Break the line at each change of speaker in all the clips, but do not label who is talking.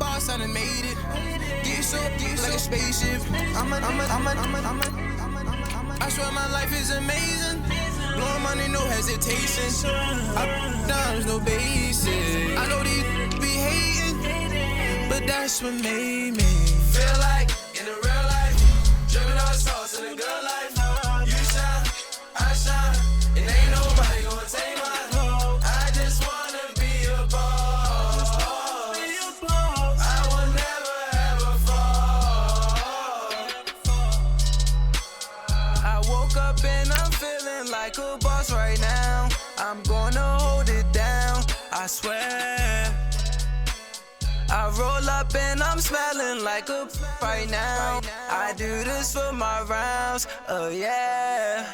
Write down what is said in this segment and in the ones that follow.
boss, I done made it. Get so like a spaceship. I swear my life is amazing. Blowing money, no hesitation. There's no basic. I know these be hating, but that's what made me feel like in the real life. Dripping all sauce in the good life. You shine, I shine, and ain't nobody gonna take mine. I just wanna be a boss. I will never ever fall. I woke up and I'm feeling like a boss right now. I'm gonna hold it down, I swear. I roll up and I'm smelling like a right now. I do this for my rounds, oh yeah.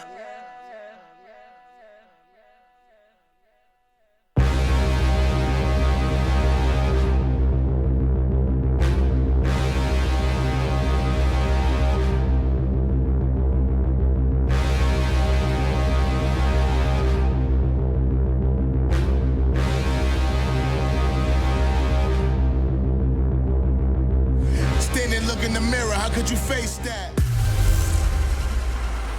Look in the mirror, how could you face that?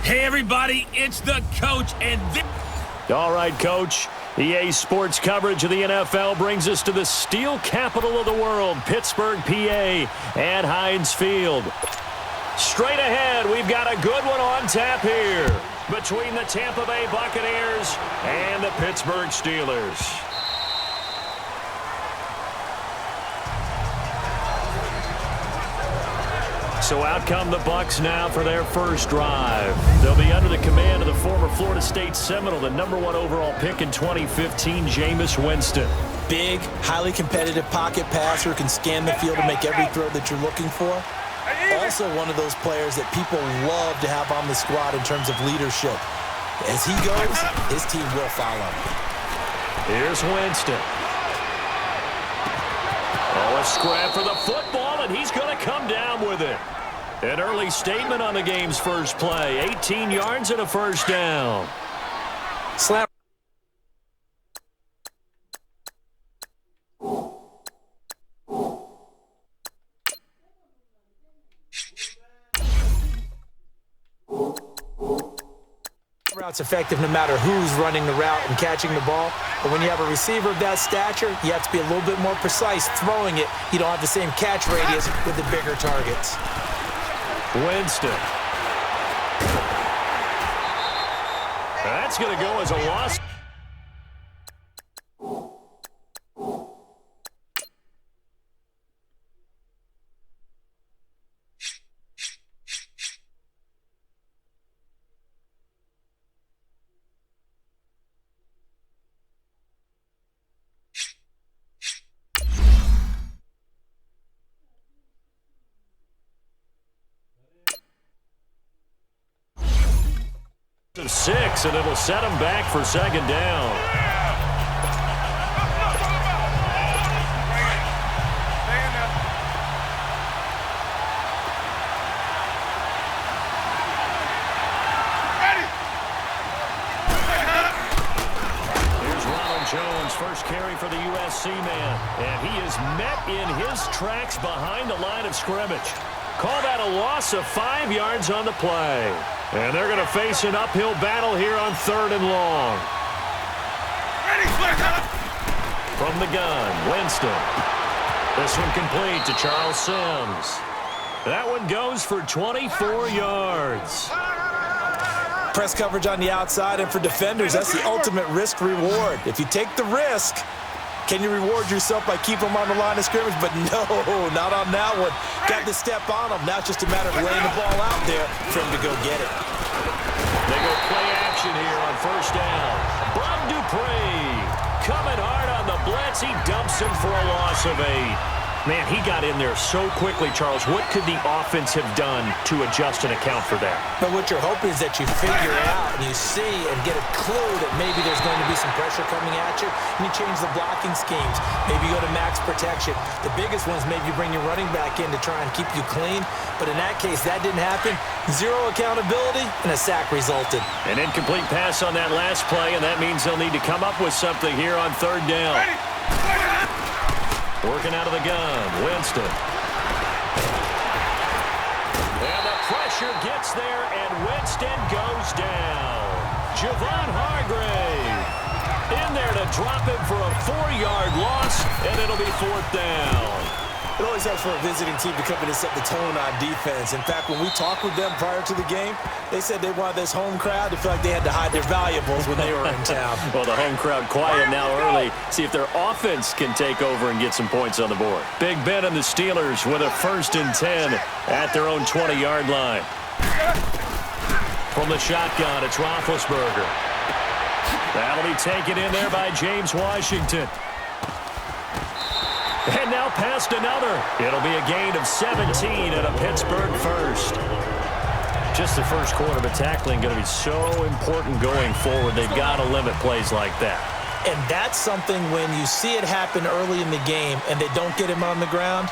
Hey everybody, it's the coach and
all right, Coach. EA Sports coverage of the NFL brings us to the steel capital of the world, Pittsburgh, PA, at Heinz Field. Straight ahead, we've got a good one on tap here between the Tampa Bay Buccaneers and the Pittsburgh Steelers. So out come the Bucs now for their first drive. They'll be under the command of the former Florida State Seminole, the #1 overall pick in 2015, Jameis Winston.
Big, highly competitive pocket passer, can scan the field and make every throw that you're looking for. Also one of those players that people love to have on the squad in terms of leadership. As he goes, his team will follow.
Here's Winston. Oh, a scrap for the football, and he's going to come down with it. An early statement on the game's first play. 18 yards and a first down.
Slap. Route's effective no matter who's running the route and catching the ball. But when you have a receiver of that stature, you have to be a little bit more precise throwing it. You don't have the same catch radius with the bigger targets.
Winston. That's going to go as a loss. And 6, and it'll set him back for second down. Here's Ronald Jones, first carry for the USC man, and he is met in his tracks behind the line of scrimmage. Call that a loss of 5 yards on the play. And they're going to face an uphill battle here on 3rd and long. From the gun, Winston. This one complete to Charles Sims. That one goes for 24 yards.
Press coverage on the outside, and for defenders, that's the ultimate risk-reward. If you take the risk, can you reward yourself by keeping them on the line of scrimmage? But no, not on that one. Got to step on them. Now it's just a matter of laying the ball out there for him to go get it.
They go play action here on first down. Bud Dupree coming hard on the blitz. He dumps him for a loss of 8. Man, he got in there so quickly, Charles. What could the offense have done to adjust and account for that?
But what you're hoping is that you figure out and you see and get a clue that maybe there's going to be some pressure coming at you, and you change the blocking schemes. Maybe you go to max protection. The biggest one is maybe you bring your running back in to try and keep you clean. But in that case, that didn't happen. Zero accountability, and a sack resulted.
An incomplete pass on that last play, and that means they'll need to come up with something here on 3rd down. Working out of the gun, Winston. And the pressure gets there, and Winston goes down. Javon Hargrave in there to drop him for a 4-yard loss, and it'll be 4th down.
It always helps for a visiting team to come in and set the tone on defense. In fact, when we talked with them prior to the game, they said they wanted this home crowd to feel like they had to hide their valuables when they were in town.
Well, the home crowd quiet now early. See if their offense can take over and get some points on the board. Big Ben and the Steelers with a 1st and 10 at their own 20-yard line. From the shotgun, it's Roethlisberger. That'll be taken in there by James Washington. And now past another. It'll be a gain of 17 and a Pittsburgh 1st. Just the first quarter, but tackling going to be so important going forward. They've got to limit plays like that.
And that's something when you see it happen early in the game and they don't get him on the ground,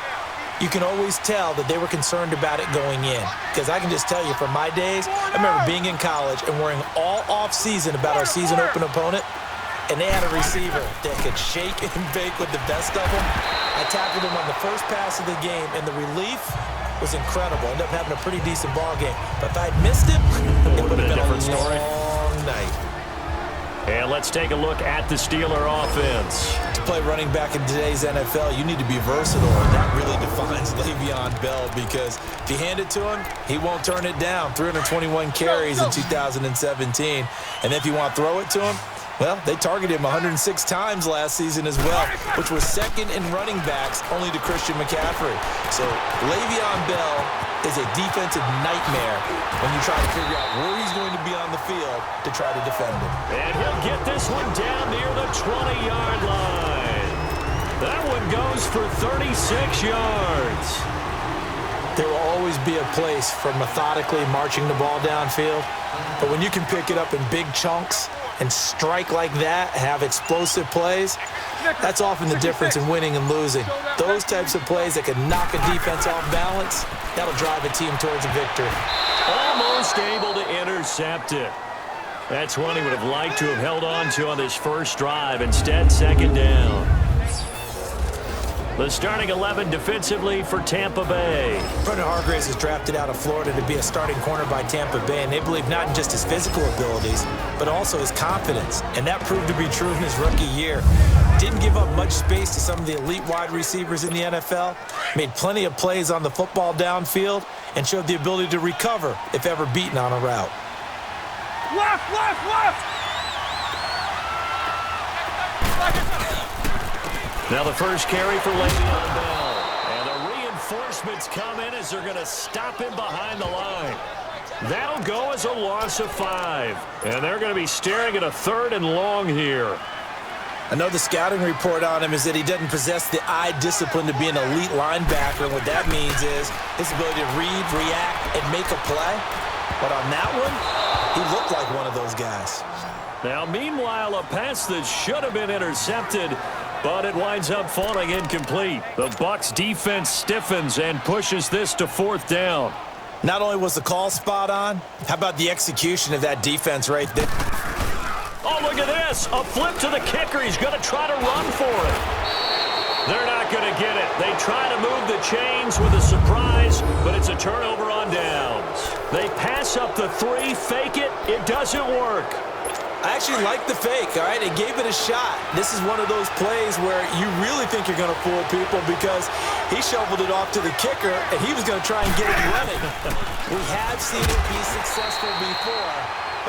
you can always tell that they were concerned about it going in. Because I can just tell you from my days, I remember being in college and worrying all off-season about our season-open opponent, and they had a receiver that could shake and bake with the best of them. I tackled him on the first pass of the game, and the relief was incredible. Ended up having a pretty decent ball game. But if I'd missed him, it would have been a different story. Long night.
And let's take a look at the Steeler offense.
To play running back in today's NFL, you need to be versatile, and that really defines Le'Veon Bell, because if you hand it to him, he won't turn it down. 321 carries in 2017. And if you want to throw it to him, well, they targeted him 106 times last season as well, which was 2nd in running backs only to Christian McCaffrey. So Le'Veon Bell is a defensive nightmare when you try to figure out where he's going to be on the field to try to defend him.
And he'll get this one down near the 20-yard line. That one goes for 36 yards.
There will always be a place for methodically marching the ball downfield, but when you can pick it up in big chunks and strike like that, have explosive plays, that's often the difference in winning and losing. Those types of plays that can knock a defense off balance, that'll drive a team towards a victory.
Almost able to intercept it. That's one he would have liked to have held on to on this first drive. Instead, 2nd down. The starting 11 defensively for Tampa Bay.
Brendan Hargraves is drafted out of Florida to be a starting corner by Tampa Bay, and they believe not in just his physical abilities, but also his confidence. And that proved to be true in his rookie year. Didn't give up much space to some of the elite wide receivers in the NFL, made plenty of plays on the football downfield, and showed the ability to recover if ever beaten on a route.
Left, left, left!
Now the first carry for Le'Veon Bell. And the reinforcements come in as they're going to stop him behind the line. That'll go as a loss of 5. And they're going to be staring at a 3rd and long here.
I know the scouting report on him is that he doesn't possess the eye discipline to be an elite linebacker. What that means is his ability to read, react, and make a play. But on that one, he looked like one of those guys.
Now, meanwhile, a pass that should have been intercepted, but it winds up falling incomplete. The Bucs defense stiffens and pushes this to 4th down.
Not only was the call spot on, how about the execution of that defense right there?
Oh, look at this. A flip to the kicker. He's going to try to run for it. They're not going to get it. They try to move the chains with a surprise, but it's a turnover on downs. They pass up the 3, fake it. It doesn't work.
I actually like the fake, all right? They gave it a shot. This is one of those plays where you really think you're going to fool people because he shoveled it off to the kicker, and he was going to try and get it running. We have seen it be successful before,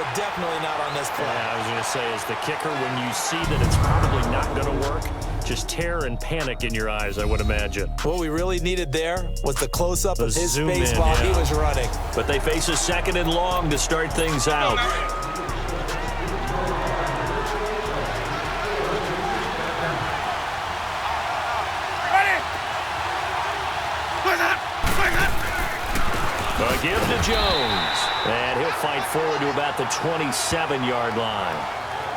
but definitely not on this play.
Yeah, I was going to say, as the kicker, when you see that it's probably not going to work, just terror and panic in your eyes, I would imagine.
What we really needed there was the close-up of his face
in,
while he was running.
But they face a 2nd and long to start things out. Give to Jones. And he'll fight forward to about the 27-yard line.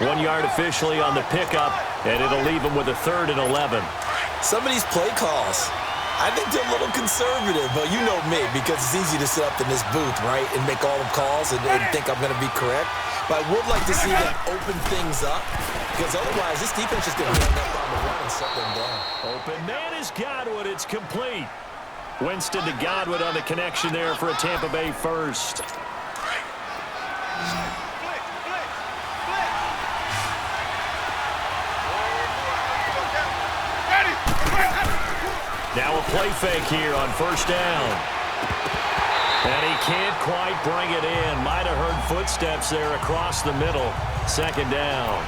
1 yard officially on the pickup, and it'll leave him with a 3rd and 11.
Some of these play calls, I think they're a little conservative, but you know me, because it's easy to sit up in this booth, right, and make all the calls and think I'm going to be correct. But I would like to see them open things up because otherwise this defense is going to end up on the run and shut them down.
Open man is Godwin. It's complete. Winston to Godwin on the connection there for a Tampa Bay first. Now a play fake here on first down. And he can't quite bring it in. Might have heard footsteps there across the middle. Second down.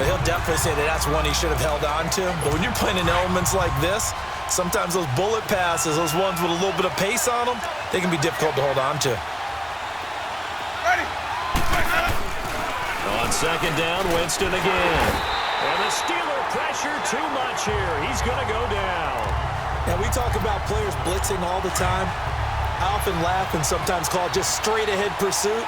He'll definitely say that that's one he should have held on to. But when you're playing in elements like this, sometimes those bullet passes, those ones with a little bit of pace on them, they can be difficult to hold on to.
On second down, Winston again. And the Steeler pressure too much here. He's going to go down.
Now, we talk about players blitzing all the time. I often laugh and sometimes call it just straight-ahead pursuit.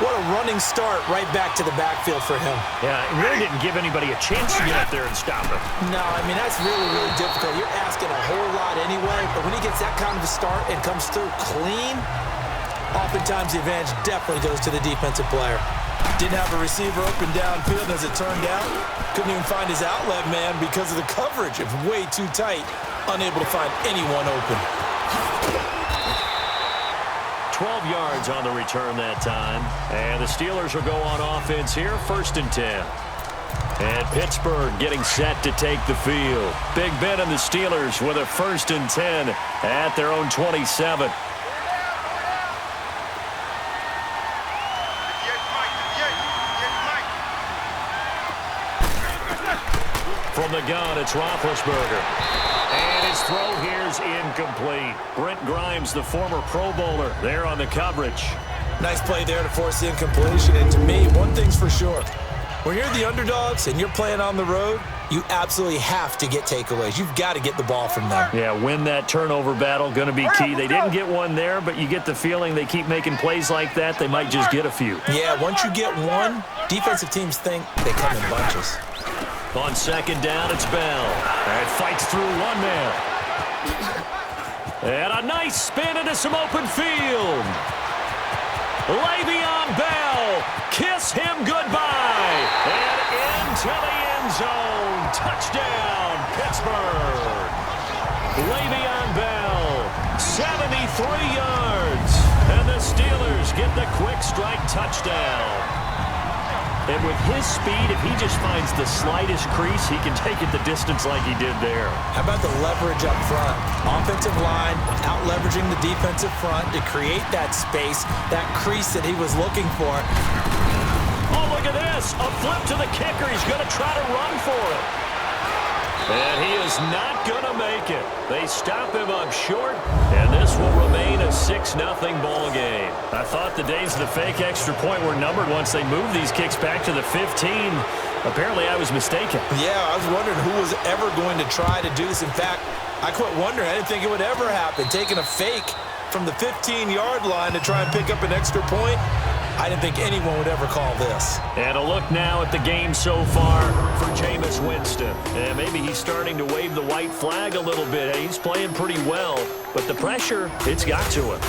What a running start right back to the backfield for him.
Yeah, it really didn't give anybody a chance to get up there and stop him.
No, I mean, that's really, really difficult. You're asking a whole lot anyway, but when he gets that kind of a start and comes through clean, oftentimes the advantage definitely goes to the defensive player. Didn't have a receiver open downfield, as it turned out. Couldn't even find his outlet man because of the coverage. It was way too tight, unable to find anyone open.
12 yards on the return that time. And the Steelers will go on offense here, 1st and 10. And Pittsburgh getting set to take the field. Big Ben and the Steelers with a 1st and 10 at their own 27. From the gun, it's Roethlisberger. And his throw here's incomplete. Brent Grimes, the former Pro Bowler, there on the coverage.
Nice play there to force the incompletion. And to me, one thing's for sure. When you're the underdogs and you're playing on the road, you absolutely have to get takeaways. You've got to get the ball from them.
Yeah, win that turnover battle, going to be key. They didn't get one there, but you get the feeling they keep making plays like that, they might just get a few.
Yeah, once you get one, defensive teams think they come in bunches.
On second down, it's Bell. And fights through one man. And a nice spin into some open field. Le'Veon Bell, kiss him goodbye. And into the end zone. Touchdown, Pittsburgh. Le'Veon Bell, 73 yards. And the Steelers get the quick strike touchdown. And with his speed, if he just finds the slightest crease, he can take it the distance like he did there.
How about the leverage up front? Offensive line out-leveraging the defensive front to create that space, that crease that he was looking for.
Oh, look at this. A flip to the kicker. He's going to try to run for it. And he is not going to make it. They stop him up short, and this will remain a 6-0 ball game. I thought the days of the fake extra point were numbered once they moved these kicks back to the 15. Apparently, I was mistaken.
Yeah, I was wondering who was ever going to try to do this. In fact, I quit wondering. I didn't think it would ever happen. Taking a fake from the 15-yard line to try and pick up an extra point, I didn't think anyone would ever call this.
And a look now at the game so far for Jameis Winston. And maybe he's starting to wave the white flag a little bit. He's playing pretty well, but the pressure, it's got to him.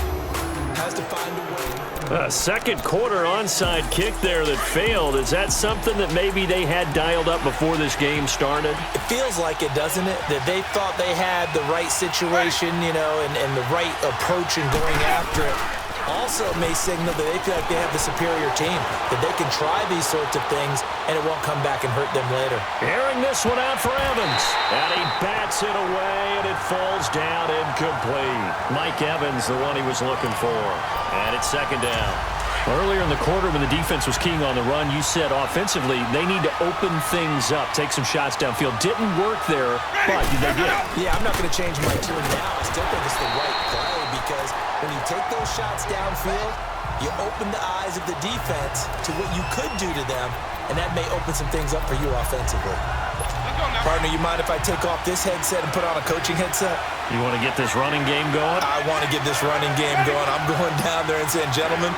Has to find a way.
A second quarter onside kick there that failed. Is that something that maybe they had dialed up before this game started?
It feels like it, doesn't it? That they thought they had the right situation, you know, and the right approach in going after it. Also may signal that they feel like they have the superior team, that they can try these sorts of things, and it won't come back and hurt them later.
Airing this one out for Evans. And he bats it away, and it falls down incomplete. Mike Evans, the one he was looking for. And it's second down. Earlier in the quarter when the defense was keying on the run, you said offensively they need to open things up, take some shots downfield. Didn't work there, but they did.
Yeah, I'm not going to change my tune now. I still think it's the right play because when you take those shots downfield, you open the eyes of the defense to what you could do to them, and that may open some things up for you offensively. Partner, you mind if I take off this headset and put on a coaching headset?
You want to get this running game going?
I want to get this running game going. I'm going down there and saying, gentlemen,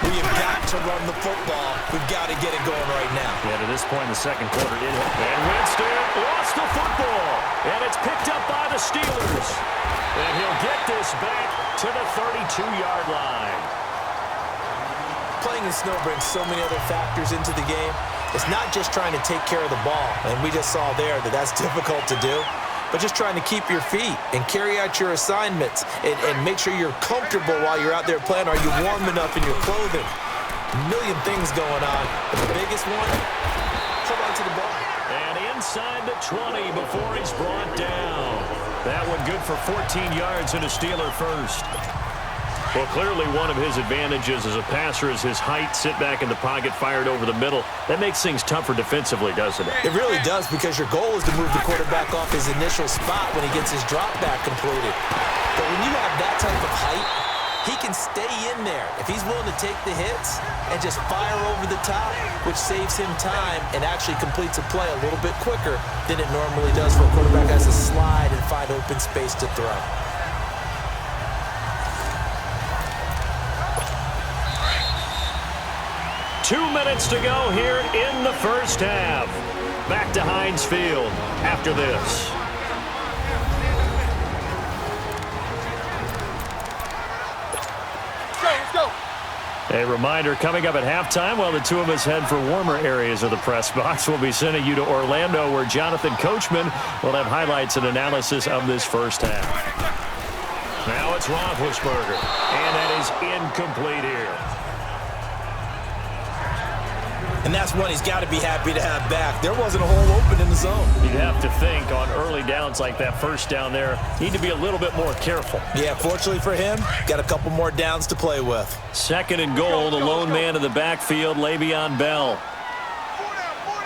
we have got to run the football. We've got to get it going right now.
Yeah, to this point in the second quarter, and Winston lost the football. And it's picked up by the Steelers. And he'll get this back to the 32-yard line.
Playing in snow brings so many other factors into the game. It's not just trying to take care of the ball, and we just saw there that that's difficult to do, but just trying to keep your feet and carry out your assignments and make sure you're comfortable while you're out there playing. Are you warm enough in your clothing? A million things going on, but the biggest one, hold on to the ball.
And inside the 20 before he's brought down. That one good for 14 yards and a Steeler first. Well, clearly one of his advantages as a passer is his height. Sit back in the pocket, fired over the middle. That makes things tougher defensively, doesn't it?
It really does, because your goal is to move the quarterback off his initial spot when he gets his drop back completed. But when you have that type of height, he can stay in there if he's willing to take the hits and just fire over the top, which saves him time and actually completes a play a little bit quicker than it normally does for a quarterback who has to slide and find open space to throw.
2 minutes to go here in the first half. Back to Heinz Field after this.
Let's go.
A reminder, coming up at halftime, while the two of us head for warmer areas of the press box, we'll be sending you to Orlando, where Jonathan Coachman will have highlights and analysis of this first half. Now it's Roethlisberger, and that is incomplete here.
And that's one he's got to be happy to have back. There wasn't a hole open in the zone.
You'd have to think on early downs like that first down there, need to be a little bit more careful.
Yeah, fortunately for him, got a couple more downs to play with.
Second and goal, the lone man in the backfield, Le'Veon Bell.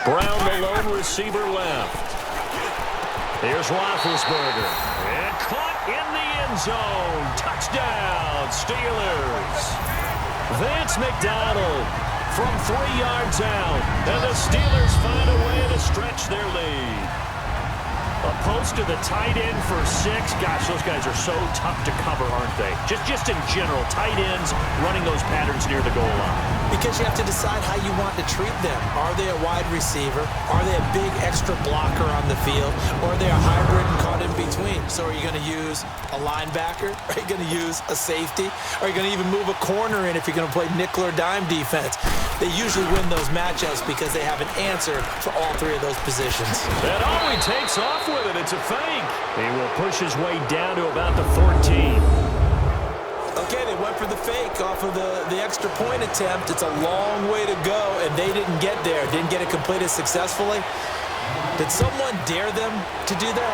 Brown, the lone receiver left. Here's Roethlisberger. And caught in the end zone. Touchdown, Steelers. Vance McDonald from 3 yards out, and the Steelers find a way to stretch their lead. A post to the tight end for 6. Gosh, those guys are so tough to cover, aren't they? Just in general, tight ends running those patterns near the goal line.
Because you have to decide how you want to treat them. Are they a wide receiver? Are they a big extra blocker on the field? Or are they a hybrid and caught in between? So are you going to use a linebacker? Are you going to use a safety? Are you going to even move a corner in if you're going to play nickel or dime defense? They usually win those matchups because they have an answer for all three of those positions.
And he takes off with it. It's a fake. He will push his way down to about the 14.
Okay, they went for the fake off of the extra point attempt. It's a long way to go, and they didn't get there. Didn't get it completed successfully. Did someone dare them to do that?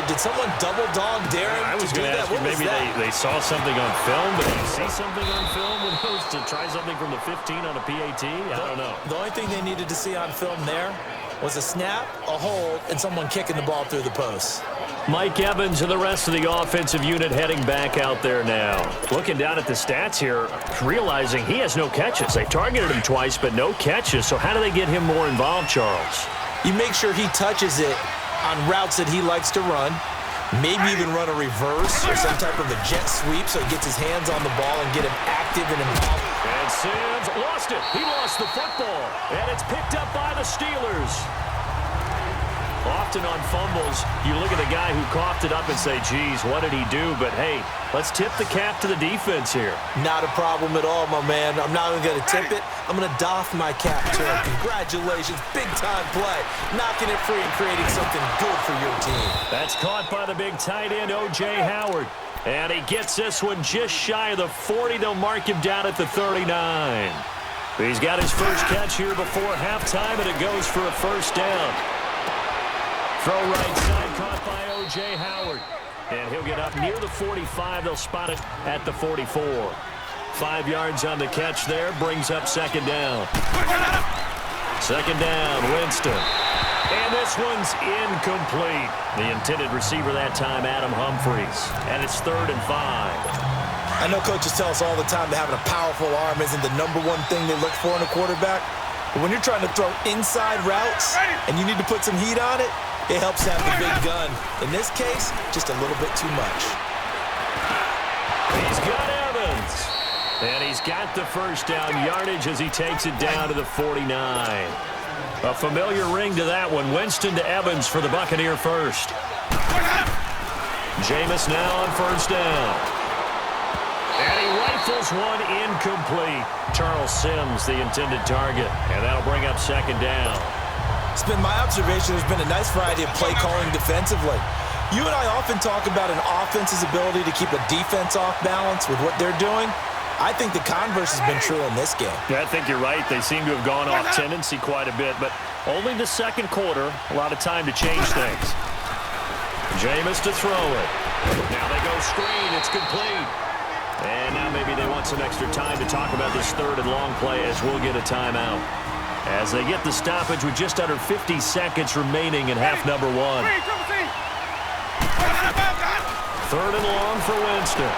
Did someone double dog dare him
I was
to do
going to
that?
ask you, maybe they saw something on film. Did you see something on film when it was to try something from the 15 on a PAT? I don't know.
The only thing they needed to see on film there was a snap, a hold, and someone kicking the ball through the post.
Mike Evans and the rest of the offensive unit heading back out there now. Looking down at the stats here, realizing he has no catches. They targeted him twice, but no catches. So how do they get him more involved, Charles?
You make sure he touches it on routes that he likes to run. Maybe even run a reverse or some type of a jet sweep so he gets his hands on the ball and get him active and involved.
And Sims lost it. He lost the football. And it's picked up by the Steelers. Often on fumbles, you look at the guy who coughed it up and say, geez, what did he do? But, hey, let's tip the cap to the defense here.
Not a problem at all, my man. I'm not even going to tip it. I'm going to doff my cap to him. Congratulations. Big-time play. Knocking it free and creating something good for your team.
That's caught by the big tight end, O.J. Howard. And he gets this one just shy of the 40. They'll mark him down at the 39. He's got his first catch here before halftime, and it goes for a first down. Throw right side, caught by O.J. Howard. And he'll get up near the 45. They'll spot it at the 44. 5 yards on the catch there, brings up second down. Second down, Winston. And this one's incomplete. The intended receiver that time, Adam Humphries. And it's 3rd and 5.
I know coaches tell us all the time that having a powerful arm isn't the #1 thing they look for in a quarterback. But when you're trying to throw inside routes and you need to put some heat on it, it helps have the big gun. In this case, just a little bit too much.
He's got Evans. And he's got the first down yardage as he takes it down to the 49. A familiar ring to that one. Winston to Evans for the Buccaneer first. Jameis now on first down. And he rifles one incomplete. Charles Sims, the intended target. And that'll bring up second down.
It's been my observation there's been a nice variety of play calling defensively. You and I often talk about an offense's ability to keep a defense off balance with what they're doing. I think the converse has been true in this game.
Yeah, I think you're right. They seem to have gone off tendency quite a bit, but only the second quarter. A lot of time to change things. Jameis to throw it. Now they go screen. It's complete. And now maybe they want some extra time to talk about this third and long play as we'll get a timeout. As they get the stoppage with just under 50 seconds remaining in half number one. Third and long for Winston.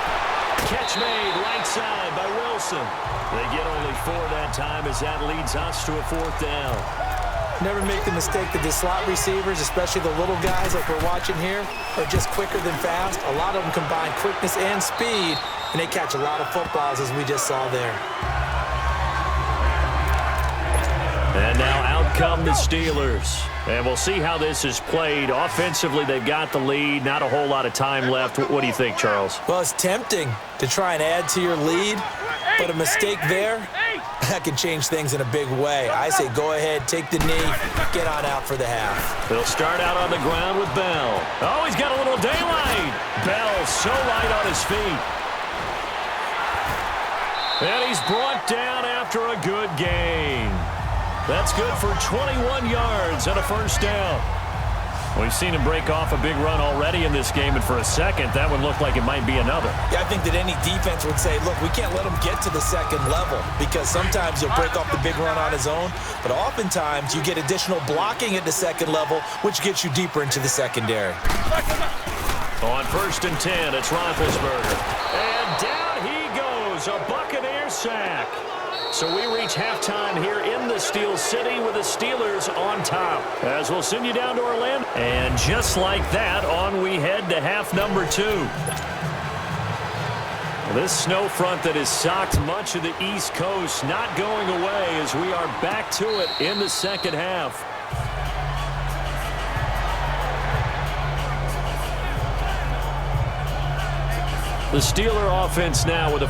Catch made right side by Wilson. They get only 4 that time as that leads us to a fourth down.
Never make the mistake that the slot receivers, especially the little guys like we're watching here, are just quicker than fast. A lot of them combine quickness and speed, and they catch a lot of footballs as we just saw there.
And now out come the Steelers. And we'll see how this is played. Offensively, they've got the lead. Not a whole lot of time left. What do you think, Charles?
Well, it's tempting to try and add to your lead, but a mistake there, that can change things in a big way. I say go ahead, take the knee, get on out for the half.
They'll start out on the ground with Bell. Oh, he's got a little daylight. Bell so light on his feet. And he's brought down after a good gain. That's good for 21 yards and a first down. We've seen him break off a big run already in this game, and for a second, that one looked like it might be another.
Yeah, I think that any defense would say, look, we can't let him get to the second level because sometimes he'll break off the big run on his own, but oftentimes you get additional blocking at the second level, which gets you deeper into the secondary.
On 1st and 10, it's Roethlisberger. And down he goes, a Buccaneers sack. So we reach halftime here in the Steel City with the Steelers on top. As we'll send you down to Orlando. And just like that, on we head to half number 2. This snow front that has socked much of the East Coast not going away as we are back to it in the second half. The Steeler offense now with a